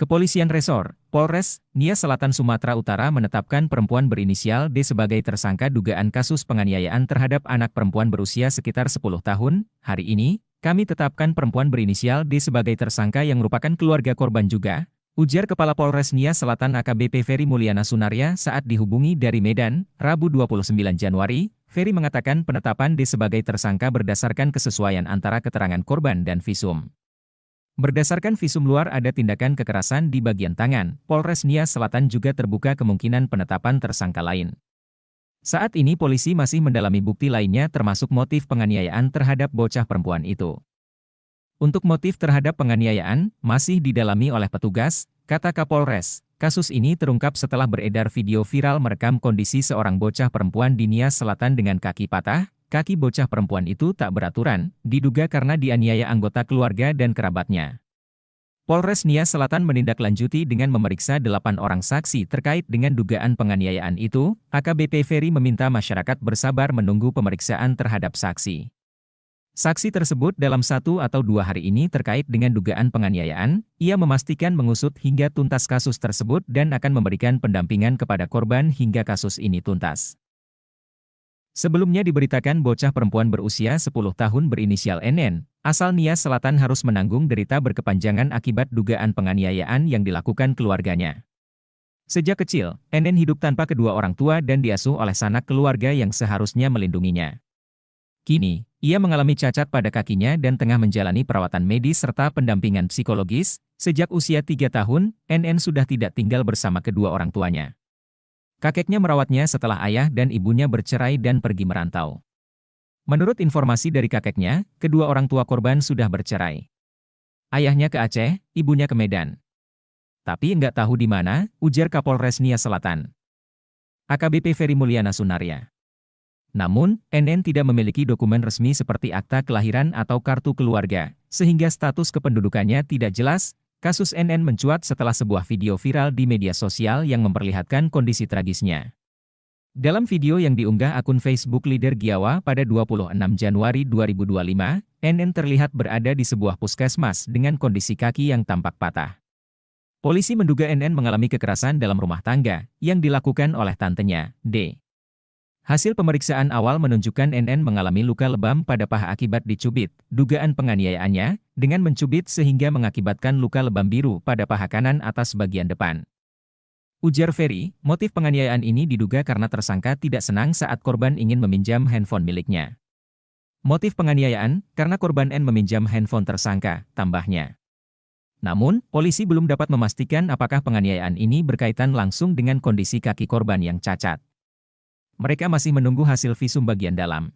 Kepolisian Resor, Polres, Nias Selatan Sumatera Utara menetapkan perempuan berinisial D sebagai tersangka dugaan kasus penganiayaan terhadap anak perempuan berusia sekitar 10 tahun. Hari ini, kami tetapkan perempuan berinisial D sebagai tersangka yang merupakan keluarga korban juga, ujar Kepala Polres Nias Selatan AKBP Ferry Mulyana Sunaria saat dihubungi dari Medan, Rabu 29 Januari. Ferry mengatakan penetapan D sebagai tersangka berdasarkan kesesuaian antara keterangan korban dan visum. Berdasarkan visum luar ada tindakan kekerasan di bagian tangan, Polres Nias Selatan juga terbuka kemungkinan penetapan tersangka lain. Saat ini polisi masih mendalami bukti lainnya termasuk motif penganiayaan terhadap bocah perempuan itu. Untuk motif terhadap penganiayaan, masih didalami oleh petugas, kata Kapolres. Kasus ini terungkap setelah beredar video viral merekam kondisi seorang bocah perempuan di Nias Selatan dengan kaki patah. Kaki bocah perempuan itu tak beraturan, diduga karena dianiaya anggota keluarga dan kerabatnya. Polres Nias Selatan menindaklanjuti dengan memeriksa 8 orang saksi terkait dengan dugaan penganiayaan itu. AKBP Ferry meminta masyarakat bersabar menunggu pemeriksaan terhadap saksi. Saksi tersebut dalam 1 atau 2 hari ini terkait dengan dugaan penganiayaan. Ia memastikan mengusut hingga tuntas kasus tersebut dan akan memberikan pendampingan kepada korban hingga kasus ini tuntas. Sebelumnya diberitakan bocah perempuan berusia 10 tahun berinisial NN, asal Nias Selatan harus menanggung derita berkepanjangan akibat dugaan penganiayaan yang dilakukan keluarganya. Sejak kecil, NN hidup tanpa kedua orang tua dan diasuh oleh sanak keluarga yang seharusnya melindunginya. Kini, ia mengalami cacat pada kakinya dan tengah menjalani perawatan medis serta pendampingan psikologis. Sejak usia 3 tahun, NN sudah tidak tinggal bersama kedua orang tuanya. Kakeknya merawatnya setelah ayah dan ibunya bercerai dan pergi merantau. Menurut informasi dari kakeknya, kedua orang tua korban sudah bercerai. Ayahnya ke Aceh, ibunya ke Medan. Tapi nggak tahu di mana, ujar Kapolres Nias Selatan. AKBP Ferry Mulyana Sunaria. Namun, NN tidak memiliki dokumen resmi seperti akta kelahiran atau kartu keluarga, sehingga status kependudukannya tidak jelas. Kasus NN mencuat setelah sebuah video viral di media sosial yang memperlihatkan kondisi tragisnya. Dalam video yang diunggah akun Facebook Leader Giawa pada 26 Januari 2025, NN terlihat berada di sebuah puskesmas dengan kondisi kaki yang tampak patah. Polisi menduga NN mengalami kekerasan dalam rumah tangga yang dilakukan oleh tantenya, D. Hasil pemeriksaan awal menunjukkan NN mengalami luka lebam pada paha akibat dicubit. Dugaan penganiayaannya dengan mencubit sehingga mengakibatkan luka lebam biru pada paha kanan atas bagian depan. Ujar Ferry, motif penganiayaan ini diduga karena tersangka tidak senang saat korban ingin meminjam handphone miliknya. Motif penganiayaan karena korban N meminjam handphone tersangka, tambahnya. Namun, polisi belum dapat memastikan apakah penganiayaan ini berkaitan langsung dengan kondisi kaki korban yang cacat. Mereka masih menunggu hasil visum bagian dalam.